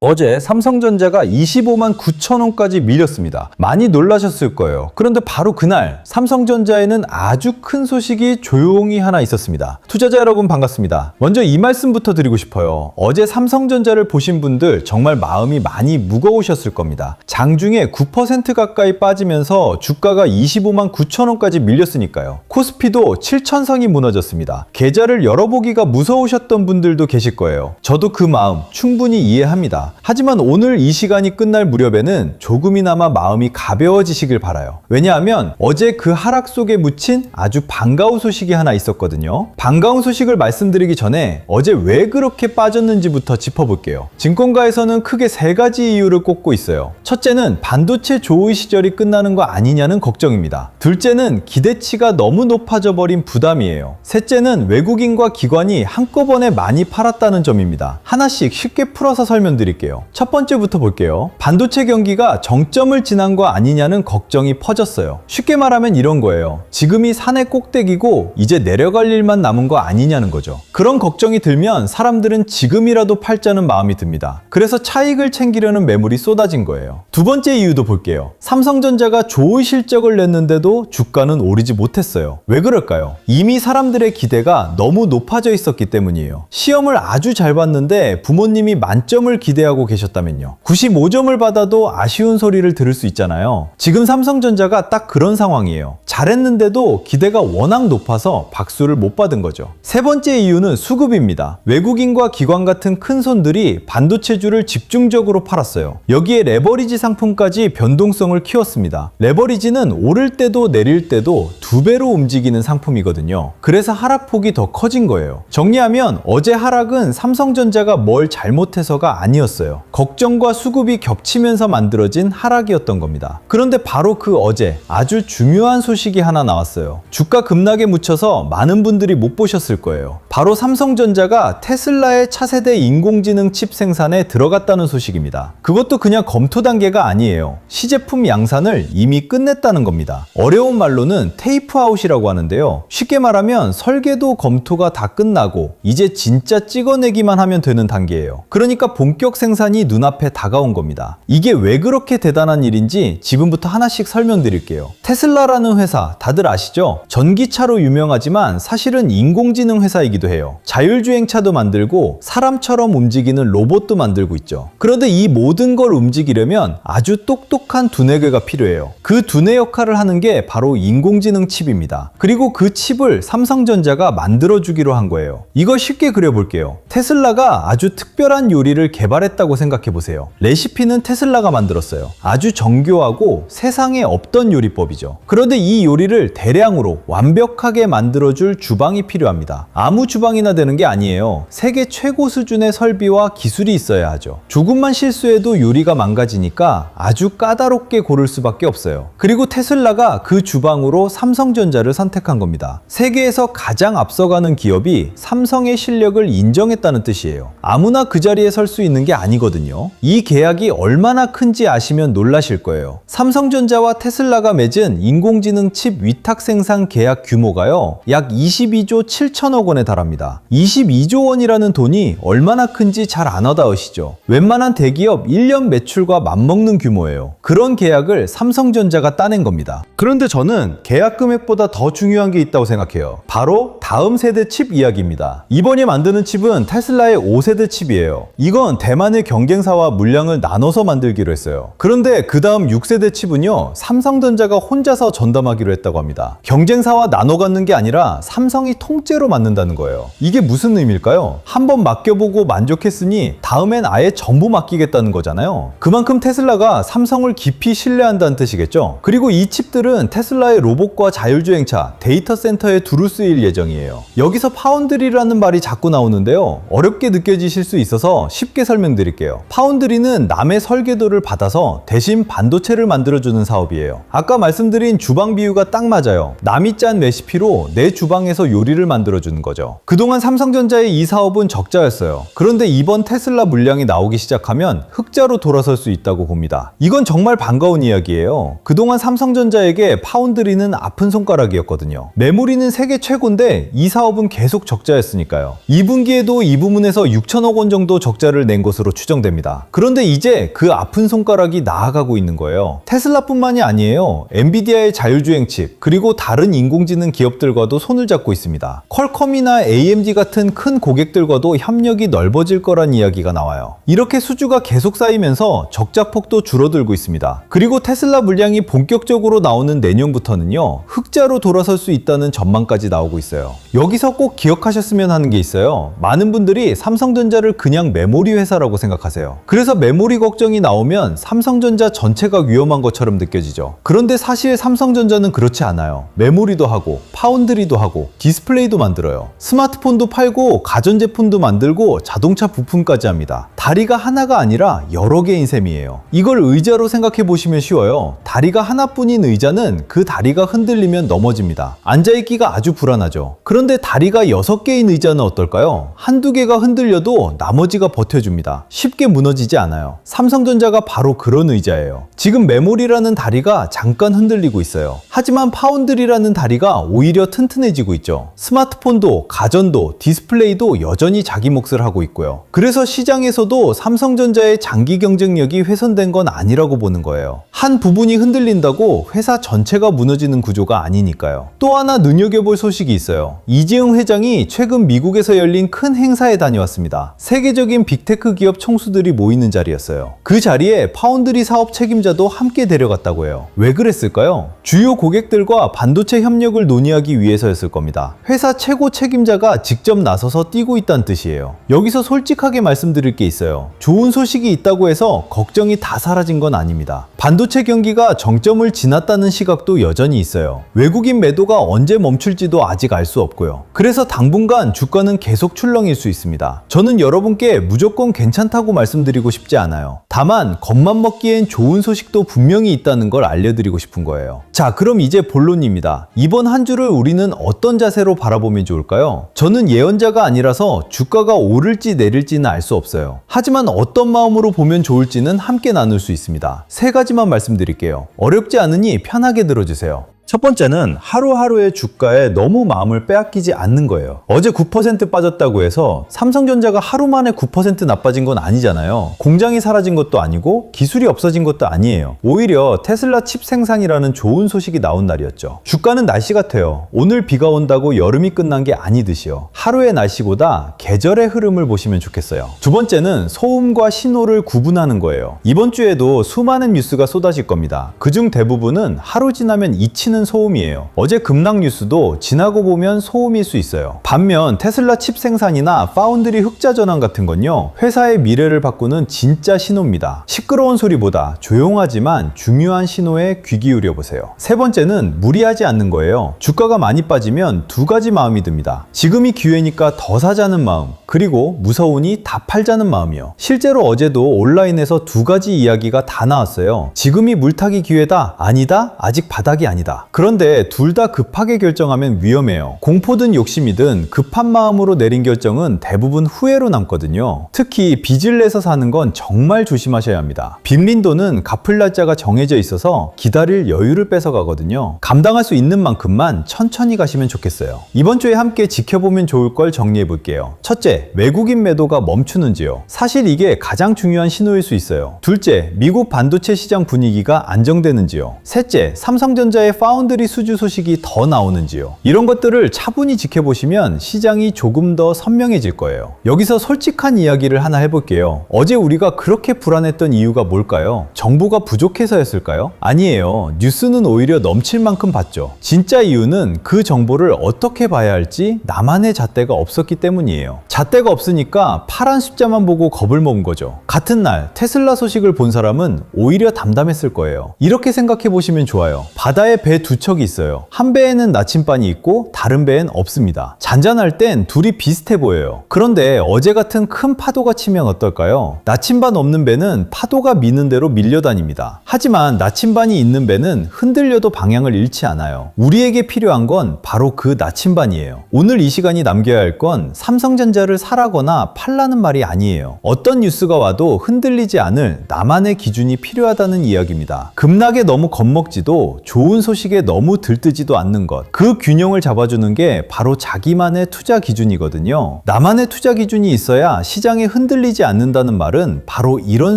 어제 삼성전자가 25만 9천 원까지 밀렸습니다. 많이 놀라셨을 거예요. 그런데 바로 그날 삼성전자에는 아주 큰 소식이 조용히 하나 있었습니다. 투자자 여러분 반갑습니다. 먼저 이 말씀부터 드리고 싶어요. 어제 삼성전자를 보신 분들 정말 마음이 많이 무거우셨을 겁니다. 장중에 9% 가까이 빠지면서 주가가 25만 9천 원까지 밀렸으니까요. 코스피도 7천선이 무너졌습니다. 계좌를 열어보기가 무서우셨던 분들도 계실 거예요. 저도 그 마음 충분히 이해합니다. 하지만 오늘 이 시간이 끝날 무렵에는 조금이나마 마음이 가벼워지시길 바라요. 왜냐하면 어제 그 하락 속에 묻힌 아주 반가운 소식이 하나 있었거든요. 반가운 소식을 말씀드리기 전에 어제 왜 그렇게 빠졌는지부터 짚어볼게요. 증권가에서는 크게 세 가지 이유를 꼽고 있어요. 첫째는 반도체 조의 시절이 끝나는 거 아니냐는 걱정입니다. 둘째는 기대치가 너무 높아져 버린 부담이에요. 셋째는 외국인과 기관이 한꺼번에 많이 팔았다는 점입니다. 하나씩 쉽게 풀어서 설명드릴게요. 첫 번째부터 볼게요. 반도체 경기가 정점을 지난 거 아니냐는 걱정이 퍼졌어요. 쉽게 말하면 이런 거예요. 지금이 산의 꼭대기고 이제 내려갈 일만 남은 거 아니냐는 거죠. 그런 걱정이 들면 사람들은 지금이라도 팔자는 마음이 듭니다. 그래서 차익을 챙기려는 매물이 쏟아진 거예요. 두 번째 이유도 볼게요. 삼성전자가 좋은 실적을 냈는데도 주가는 오르지 못했어요. 왜 그럴까요? 이미 사람들의 기대가 너무 높아져 있었기 때문이에요. 시험을 아주 잘 봤는데 부모님이 만점을 기대하고 계셨다면요. 95점을 받아도 아쉬운 소리를 들을 수 있잖아요. 지금 삼성전자가 딱 그런 상황이에요. 잘했는데도 기대가 워낙 높아서 박수를 못 받은 거죠. 세 번째 이유는 수급입니다. 외국인과 기관 같은 큰 손들이 반도체주를 집중적으로 팔았어요. 여기에 레버리지 상품까지 변동성을 키웠습니다. 레버리지는 오를 때도 내릴 때도 두 배로 움직이는 상품이거든요. 그래서 하락폭이 더 커진 거예요. 정리하면 어제 하락은 삼성전자가 뭘 잘못해서가 아니었어요. 걱정과 수급이 겹치면서 만들어진 하락이었던 겁니다. 그런데 바로 그 어제 아주 중요한 소식이 하나 나왔어요. 주가 급락에 묻혀서 많은 분들이 못 보셨을 거예요. 바로 삼성전자가 테슬라의 차세대 인공지능 칩 생산에 들어갔다는 소식입니다. 그것도 그냥 검토 단계가 아니에요. 시제품 양산을 이미 끝냈다는 겁니다. 어려운 말로는 테이프아웃이라고 하는데요. 쉽게 말하면 설계도 검토가 다 끝나고 이제 진짜 찍어내기만 하면 되는 단계예요. 그러니까 본격 생산이 눈앞에 다가온 겁니다. 이게 왜 그렇게 대단한 일인지 지금부터 하나씩 설명드릴게요. 테슬라라는 회사 다들 아시죠? 전기차로 유명하지만 사실은 인공지능 회사이기도 해요. 자율주행차도 만들고 사람처럼 움직이는 로봇도 만들고 있죠. 그런데 이 모든 걸 움직이려면 아주 똑똑한 두뇌가 필요해요. 그 두뇌 역할을 하는 게 바로 인공지능 칩입니다. 그리고 그 칩을 삼성전자가 만들어주기로 한 거예요. 이걸 쉽게 그려볼게요. 테슬라가 아주 특별한 요리를 개발했다고 생각해보세요. 레시피는 테슬라가 만들었어요. 아주 정교하고 세상에 없던 요리법이죠. 그런데 이 요리를 대량으로 완벽하게 만들어줄 주방이 필요합니다. 아무 주방이나 되는 게 아니에요. 세계 최고 수준의 설비와 기술이 있어야 하죠. 조금만 실수해도 요리가 망가지니까 아주 까다롭게 고를 수밖에 없어요. 그리고 테슬라가 그 주방으로 삼성전자를 선택한 겁니다. 세계에서 가장 앞서가는 기업이 삼성의 실력을 인정했다는 뜻이에요. 아무나 그 자리에 설 수 있는 게 아니거든요. 이 계약이 얼마나 큰지 아시면 놀라실 거예요. 삼성전자와 테슬라가 맺은 인공지능 칩 위탁 생산 계약 규모가요, 약 22조 7천억 원에 달합니다. 22조 원이라는 돈이 얼마나 큰지 잘 안 와닿으시죠? 웬만한 대기업 1년 매출과 맞먹는 규모예요. 그런 계약을 삼성전자가 따낸 겁니다. 그런데 저는 계약 금액보다 더 중요한 게 있다고 생각해요. 바로 다음 세대 칩 이야기입니다. 이번에 만드는 칩은 테슬라의 5세대 칩이에요. 이건 대만의 경쟁사와 물량을 나눠서 만들기로 했어요. 그런데 그 다음 6세대 칩은요, 삼성전자가 혼자서 전담하기로 했다고 합니다. 경쟁사와 나눠 갖는 게 아니라 삼성이 통째로 만든다는 거예요. 이게 무슨 의미일까요? 한번 맡겨보고 만족했으니 다음엔 아예 전부 맡기겠다는 거잖아요. 그만큼 테슬라가 삼성을 깊이 신뢰한다는 뜻이겠죠. 그리고 이 칩들은 테슬라의 로봇과 자율주행차, 데이터 센터에 두루 쓰일 예정이에요. 여기서 파운드리라는 말이 자꾸 나오는데요, 어렵게 느껴지실 수 있어서 쉽게 설명드릴게요. 파운드리는 남의 설계도를 받아서 대신 반도체를 만들어주는 사업이에요. 아까 말씀드린 주방 비유가 딱 맞아요. 남이 짠 레시피로 내 주방에서 요리를 만들어주는 거죠. 있죠. 그동안 삼성전자의 이 사업은 적자였어요. 그런데 이번 테슬라 물량이 나오기 시작하면 흑자로 돌아설 수 있다고 봅니다. 이건 정말 반가운 이야기예요. 그동안 삼성전자에게 파운드리는 아픈 손가락이었거든요. 메모리는 세계 최고인데 이 사업은 계속 적자였으니까요. 2분기에도 이 부문에서 6천억 원 정도 적자를 낸 것으로 추정됩니다. 그런데 이제 그 아픈 손가락이 나아가고 있는 거예요. 테슬라뿐만이 아니에요. 엔비디아의 자율주행 칩, 그리고 다른 인공지능 기업들과도 손을 잡고 있습니다. 퀄컴이나 AMD 같은 큰 고객들과도 협력이 넓어질 거란 이야기가 나와요. 이렇게 수주가 계속 쌓이면서 적자폭도 줄어들고 있습니다. 그리고 테슬라 물량이 본격적으로 나오는 내년부터는요, 흑자로 돌아설 수 있다는 전망까지 나오고 있어요. 여기서 꼭 기억하셨으면 하는 게 있어요. 많은 분들이 삼성전자를 그냥 메모리 회사라고 생각하세요. 그래서 메모리 걱정이 나오면 삼성전자 전체가 위험한 것처럼 느껴지죠. 그런데 사실 삼성전자는 그렇지 않아요. 메모리도 하고 파운드리도 하고 디스플레이도 만들어요. 스마트폰도 팔고 가전제품도 만들고 자동차 부품까지 합니다. 다리가 하나가 아니라 여러 개인 셈이에요. 이걸 의자로 생각해 보시면 쉬워요. 다리가 하나뿐인 의자는 그 다리가 흔들리면 넘어집니다. 앉아있기가 아주 불안하죠. 그런데 다리가 6개인 의자는 어떨까요? 한두 개가 흔들려도 나머지가 버텨줍니다. 쉽게 무너지지 않아요. 삼성전자가 바로 그런 의자예요. 지금 메모리라는 다리가 잠깐 흔들리고 있어요. 하지만 파운드리라는 다리가 오히려 튼튼해지고 있죠. 스마트폰도 가전도 디스플레이도 여전히 자기 몫을 하고 있고요. 그래서 시장에서도 삼성전자의 장기 경쟁력이 훼손된 건 아니라고 보는 거예요. 한 부분이 흔들린다고 회사 전체가 무너지는 구조가 아니니까요. 또 하나 눈여겨볼 소식이 있어요. 이재용 회장이 최근 미국에서 열린 큰 행사에 다녀왔습니다. 세계적인 빅테크 기업 총수들이 모이는 자리였어요. 그 자리에 파운드리 사업 책임자도 함께 데려갔다고 해요. 왜 그랬을까요? 주요 고객들과 반도체 협력을 논의하기 위해서였을 겁니다. 회사 최고 책임자가 직접 나서서 뛰고 있다는 뜻이에요. 여기서 솔직하게 말씀드릴 게 있어요. 좋은 소식이 있다고 해서 걱정이 다 사라진 건 아닙니다. 반도체 경기가 정점을 지났다는 시각도 여전히 있어요. 외국인 매도가 언제 멈출지도 아직 알 수 없고요. 그래서 당분간 주가는 계속 출렁일 수 있습니다. 저는 여러분께 무조건 괜찮다고 말씀드리고 싶지 않아요. 다만 겉만 먹기엔 좋은 소식도 분명히 있다는 걸 알려드리고 싶은 거예요. 자, 그럼 이제 본론입니다. 이번 한 주를 우리는 어떤 자세로 바라보면 좋을까요? 저는 예언자가 아니라서 주가가 오를지 내릴지는 알 수 없어요. 하지만 어떤 마음으로 보면 좋을지는 함께 나눌 수 있습니다. 세 가지만 말씀드릴게요. 어렵지 않으니 편하게 들어주세요. 첫 번째는 하루하루의 주가에 너무 마음을 빼앗기지 않는 거예요. 어제 9% 빠졌다고 해서 삼성전자가 하루 만에 9% 나빠진 건 아니잖아요. 공장이 사라진 것도 아니고 기술이 없어진 것도 아니에요. 오히려 테슬라 칩 생산이라는 좋은 소식이 나온 날이었죠. 주가는 날씨 같아요. 오늘 비가 온다고 여름이 끝난 게 아니듯이요. 하루의 날씨보다 계절의 흐름을 보시면 좋겠어요. 두 번째는 소음과 신호를 구분하는 거예요. 이번 주에도 수많은 뉴스가 쏟아질 겁니다. 그중 대부분은 하루 지나면 잊히는 소음이에요. 어제 급락 뉴스도 지나고 보면 소음일 수 있어요. 반면 테슬라 칩 생산이나 파운드리 흑자 전환 같은 건요, 회사의 미래를 바꾸는 진짜 신호입니다. 시끄러운 소리보다 조용하지만 중요한 신호에 귀 기울여 보세요. 세 번째는 무리하지 않는 거예요. 주가가 많이 빠지면 두 가지 마음이 듭니다. 지금이 기회니까 더 사자는 마음, 그리고 무서우니 다 팔자는 마음이요. 실제로 어제도 온라인에서 두 가지 이야기가 다 나왔어요. 지금이 물타기 기회다, 아니다, 아직 바닥이 아니다. 그런데 둘 다 급하게 결정하면 위험해요. 공포든 욕심이든 급한 마음으로 내린 결정은 대부분 후회로 남거든요. 특히 빚을 내서 사는 건 정말 조심하셔야 합니다. 빚린 돈은 갚을 날짜가 정해져 있어서 기다릴 여유를 뺏어가거든요. 감당할 수 있는 만큼만 천천히 가시면 좋겠어요. 이번 주에 함께 지켜보면 좋을 걸 정리해 볼게요. 첫째, 외국인 매도가 멈추는지요. 사실 이게 가장 중요한 신호일 수 있어요. 둘째, 미국 반도체 시장 분위기가 안정되는지요. 셋째, 삼성전자의 파운드리 수주 소식이 더 나오는지요. 이런 것들을 차분히 지켜보시면 시장이 조금 더 선명해질 거예요. 여기서 솔직한 이야기를 하나 해볼게요. 어제 우리가 그렇게 불안했던 이유가 뭘까요? 정보가 부족해서였을까요? 아니에요. 뉴스는 오히려 넘칠 만큼 봤죠. 진짜 이유는 그 정보를 어떻게 봐야 할지 나만의 잣대가 없었기 때문이에요. 잣대가 없으니까 파란 숫자만 보고 겁을 먹은 거죠. 같은 날 테슬라 소식을 본 사람은 오히려 담담했을 거예요. 이렇게 생각해 보시면 좋아요. 바다에 배 두 척이 있어요. 한 배에는 나침반이 있고 다른 배엔 없습니다. 잔잔할 땐 둘이 비슷해 보여요. 그런데 어제 같은 큰 파도가 치면 어떨까요? 나침반 없는 배는 파도가 미는 대로 밀려다닙니다. 하지만 나침반이 있는 배는 흔들려도 방향을 잃지 않아요. 우리에게 필요한 건 바로 그 나침반이에요. 오늘 이 시간이 남겨야 할 건 삼성전자를 사라거나 팔라는 말이 아니에요. 어떤 뉴스가 와도 흔들리지 않을 나만의 기준이 필요하다는 이야기입니다. 급락에 너무 겁먹지도 좋은 소식에 너무 들뜨지도 않는 것. 그 균형을 잡아주는 게 바로 자기만의 투자 기준이거든요. 나만의 투자 기준이 있어야 시장에 흔들리지 않는다는 말은 바로 이런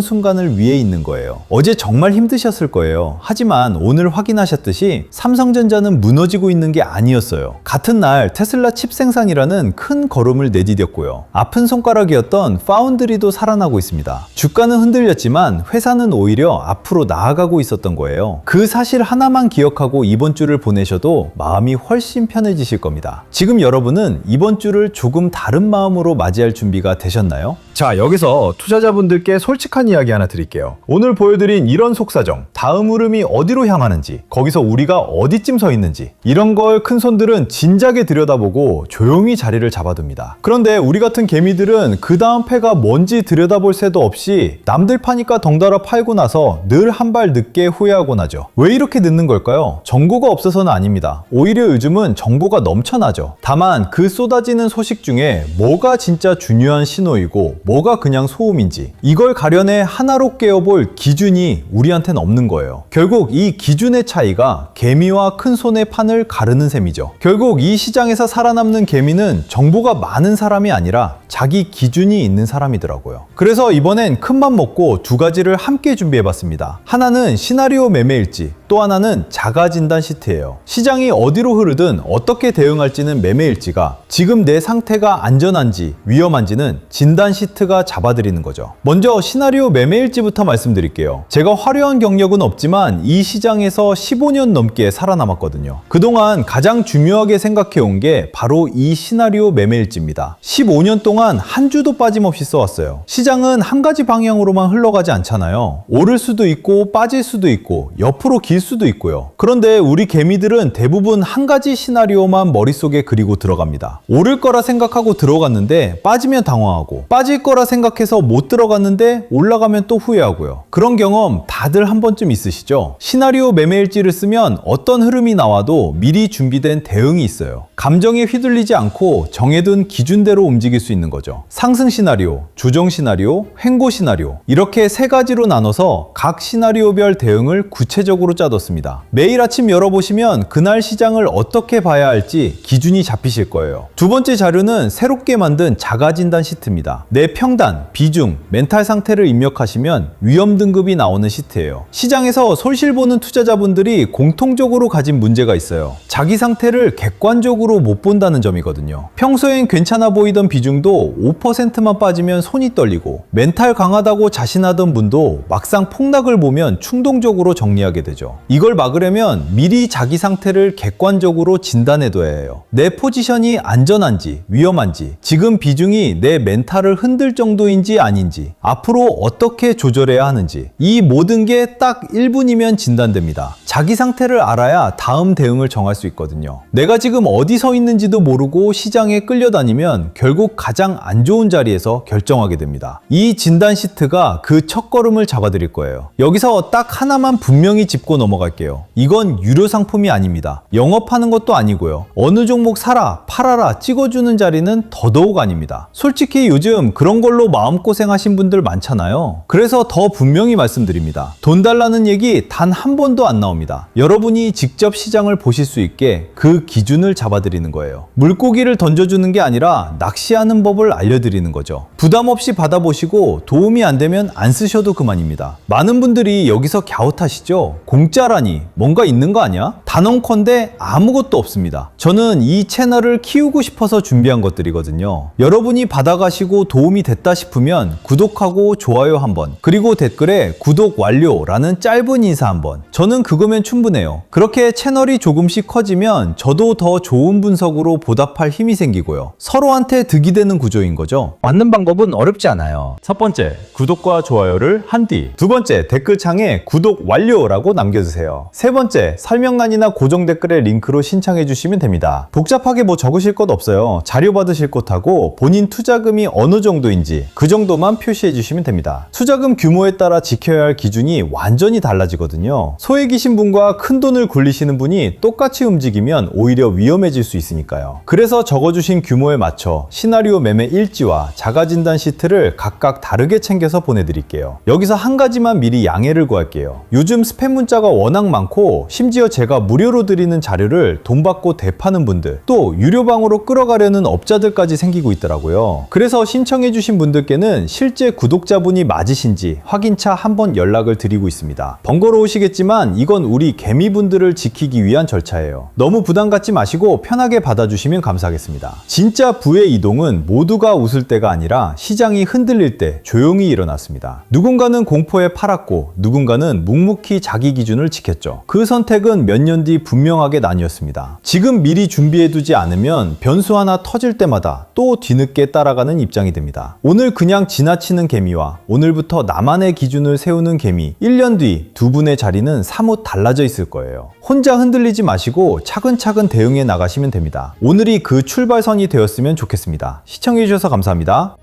순간을 위해 있는 거예요. 어제 정말 힘드셨을 거예요. 하지만 오늘 확인하셨듯이 삼성전자는 무너지고 있는 게 아니었어요. 같은 날 테슬라 칩 생산이라는 큰 걸음을 내디뎠고요. 아픈 손가락이었던 파운드리도 살아나고 있습니다. 주가는 흔들렸지만 회사는 오히려 앞으로 나아가고 있었던 거예요. 그 사실 하나만 기억하고 이번 주를 보내셔도 마음이 훨씬 편해지실 겁니다. 지금 여러분은 이번 주를 조금 다른 마음으로 맞이할 준비가 되셨나요? 자, 여기서 투자자분들께 솔직한 이야기 하나 드릴게요. 오늘 보여드린 이런 속사정, 다음 흐름이 어디로 향하는지, 거기서 우리가 어디쯤 서 있는지, 이런 걸 큰손들은 진작에 들여다보고 조용히 자리를 잡아둡니다. 그런데 우리 같은 개미들은 그 다음 패가 뭔지 들여다볼 새도 없이 남들 파니까 덩달아 팔고 나서 늘 한 발 늦게 후회하곤 하죠. 왜 이렇게 늦는 걸까요? 정보가 없어서는 아닙니다. 오히려 요즘은 정보가 넘쳐나죠. 다만 그 쏟아지는 소식 중에 뭐가 진짜 중요한 신호이고 뭐가 그냥 소음인지, 이걸 가려내 하나로 깨어볼 기준이 우리한테는 없는 거예요. 결국 이 기준의 차이가 개미와 큰손의 판을 가르는 셈이죠. 결국 이 시장에서 살아남는 개미는 정보가 많은 사람이 아니라 자기 기준이 있는 사람이더라고요. 그래서 이번엔 큰맘 먹고 두 가지를 함께 준비해봤습니다. 하나는 시나리오 매매일지, 또 하나는 자가진단 시트예요. 시장이 어디로 흐르든 어떻게 대응할지는 매매일지가, 지금 내 상태가 안전한지 위험한지는 진단 시트가 잡아드리는 거죠. 먼저 시나리오 매매일지부터 말씀드릴게요. 제가 화려한 경력은 없지만 이 시장에서 15년 넘게 살아남았거든요. 그동안 가장 중요하게 생각해온 게 바로 이 시나리오 매매일지입니다. 15년 동안 한 주도 빠짐없이 써왔어요. 시장은 한 가지 방향으로만 흘러가지 않잖아요. 오를 수도 있고 빠질 수도 있고 옆으로 길 수도 있고요. 그런데 우리 개미들은 대부분 한 가지 시나리오만 머릿속에 그리고 들어갑니다. 오를 거라 생각하고 들어갔는데 빠지면 당황하고, 빠질 거라 생각해서 못 들어갔는데 올라가면 또 후회하고요. 그런 경험 다들 한 번쯤 있으시죠? 시나리오 매매일지를 쓰면 어떤 흐름이 나와도 미리 준비된 대응이 있어요. 감정에 휘둘리지 않고 정해둔 기준대로 움직일 수 있는 거죠. 상승 시나리오, 조정 시나리오, 횡보 시나리오, 이렇게 세 가지로 나눠서 각 시나리오별 대응을 구체적으로 짜뒀습니다. 매일 아침 열어보시면 그날 시장을 어떻게 봐야 할지 기준이 잡히실 거예요. 두 번째 자료는 새롭게 만든 자가진단 시트입니다. 내 평단, 비중, 멘탈 상태를 입력하시면 위험 등급이 나오는 시트예요. 시장에서 솔실 보는 투자자분들이 공통적으로 가진 문제가 있어요. 자기 상태를 객관적으로 못 본다는 점이거든요. 평소엔 괜찮아 보이던 비중도 5%만 빠지면 손이 떨리고, 멘탈 강하다고 자신하던 분도 막상 폭락을 보면 충동적으로 정리하게 되죠. 이걸 막으려면 미리 자기 상태를 객관적으로 진단해둬야 해요. 내 포지션이 안전한지 위험한지, 지금 비중이 내 멘탈을 흔들 정도인지 아닌지, 앞으로 어떻게 조절해야 하는지, 이 모든 게 딱 1분이면 진단됩니다. 자기 상태를 알아야 다음 대응을 정할 수 있거든요. 내가 지금 어디 서 있는지도 모르고 시장에 끌려다니면 결국 가장 안 좋은 자리에서 결정하게 됩니다. 이 진단 시트가 그 첫걸음을 잡아드릴 거예요. 여기서 딱 하나만 분명히 짚고 넘어갈게요. 이건 유료 상품이 아닙니다. 영업하는 것도 아니고요. 어느 종목 사라, 팔아라 찍어주는 자리는 더더욱 아닙니다. 솔직히 요즘 그런 걸로 마음고생하신 분들 많잖아요. 그래서 더 분명히 말씀드립니다. 돈 달라는 얘기 단 한 번도 안 나옵니다. 여러분이 직접 시장을 보실 수 있게 그 기준을 잡아드리는 거예요. 물고기를 던져주는 게 아니라 낚시하는 법을 알려드리는 거죠. 부담 없이 받아보시고 도움이 안 되면 안 쓰셔도 그만입니다. 많은 분들이 여기서 갸웃하시죠? 공짜라니 뭔가 있는 거 아니야? 단언컨대 아무것도 없습니다. 저는 이 채널을 키우고 싶어서 준비한 것들이거든요. 여러분이 받아가시고 도움이 됐다 싶으면 구독하고 좋아요 한번, 그리고 댓글에 구독 완료라는 짧은 인사 한번. 저는 그거면 충분해요. 그렇게 채널이 조금씩 커지면 저도 더 좋은 분석으로 보답할 힘이 생기고요. 서로한테 득이 되는 구조인 거죠. 맞는 방법은 어렵지 않아요. 첫 번째, 구독과 좋아요를 한 뒤. 두 번째, 댓글창에 구독 완료라고 남겨주세요. 세 번째, 설명란이나 고정 댓글에 링크로 신청해 주시면 됩니다. 복잡하게 뭐 적으실 것 없어요. 자료 받으실 것하고 본인 투자금이 어느 정도인지 그 정도만 표시해 주시면 됩니다. 투자금 규모에 따라 지켜야 할 기준이 완전히 달라지거든요. 소액이신 분과 큰 돈을 굴리시는 분이 똑같이 움직이면 오히려 위험해질 수 있으니까요. 그래서 적어주신 규모에 맞춰 시나리오 매매 일지와 자가진단 시트를 각각 다르게 챙겨서 보내드릴게요. 여기서 한 가지만 미리 양해를 구할게요. 요즘 스팸 문자가 워낙 많고 심지어 제가 무료로 드리는 자료를 돈 받고 대파는 분들, 또 유료방으로 끌어가려는 업자들까지 생기고 있더라고요. 그래서 신청해주신 분들께는 실제 구독자분이 맞으신지 확인차 한번 연락을 드리고 있습니다. 번거로우시겠지만 이건 우리 개미분들을 지키기 위한 절차예요. 너무 부담 갖지 마시고 편하게 받아주시면 감사하겠습니다. 진짜 부의 이동은 모두가 웃을 때가 아니라 시장이 흔들릴 때 조용히 일어났습니다. 누군가는 공포에 팔았고 누군가는 묵묵히 자기 기준을 지켰죠. 그 선택은 몇 년 뒤 분명하게 나뉘었습니다. 지금 미리 준비해두지 않으면 변수 하나 터질 때마다 또 뒤늦게 따라가는 입장이 됩니다. 오늘 그냥 지나치는 개미와 오늘부터 나만의 기준을 세우는 개미, 1년 뒤 두 분의 자리는 사뭇 달라져 있을 거예요. 혼자 흔들리지 마시고 차근차근 대응해 나가시면 됩니다. 오늘이 그 출발선이 되었으면 좋겠습니다. 시청해주셔서 감사합니다.